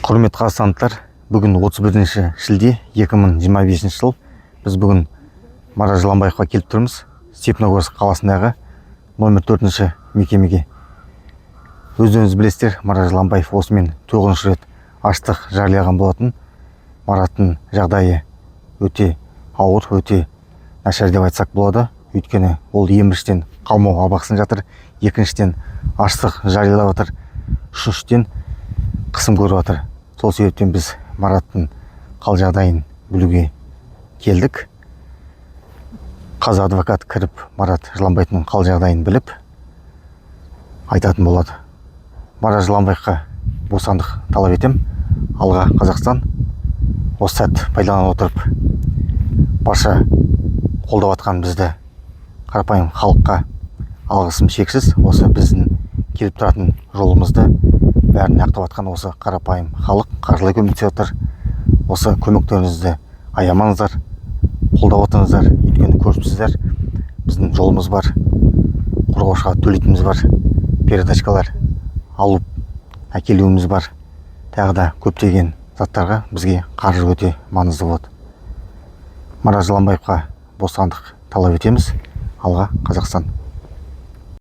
Құрметті қазақстандықтар, бүгін 31 шілде 2025 жыл. Біз бүгін Марат Жыланбаевқа келіп тұрмыз. Степногорск қаласындағы номер 4 мекемеге. Өздеріңіз білесіздер, Марат Жыланбаев осымен 9 рет аштық жариялаған болатын. Мараттың жағдайы өте ауыр, өте нашар деп айтсақ болады. Өйткені ол еміріштен қалмауға бақсын жатыр. Екіншіден аштық жариялап жатыр. Үшіншіден қысым көріп жатыр. Сол себептен біз Мараттың қал жағдайын білуге келдік. Қазір адвокат кіріп, Марат Жыланбаевтың қал жағдайын біліп айтатын болады. Марат Жыланбаевқа бостандық талап етем. Алға Қазақстан. Осы сәт пайдаланып отырып, барша қолдап жатқан бізді қарапайым халыққа алғысым шексіз. Осы біздің келіп тұратын жолымызды бәрін ақтап жатқан осы қарапайым халық қаржылай көмектесіп жатыр. Осы көмектеріңізді аямаңыздар, қолдап отырыңыздар. Өйткені көріпсіздер, біздің жолымыз бар, қорғаушыға төлейтініміз бар, передачкалар алып әкелуіміз бар. Тағы да көптеген заттарға бізге қаржы өте маңызды болады. Марат Жыланбаевқа бостандық талап етеміз. Алға Қазақстан.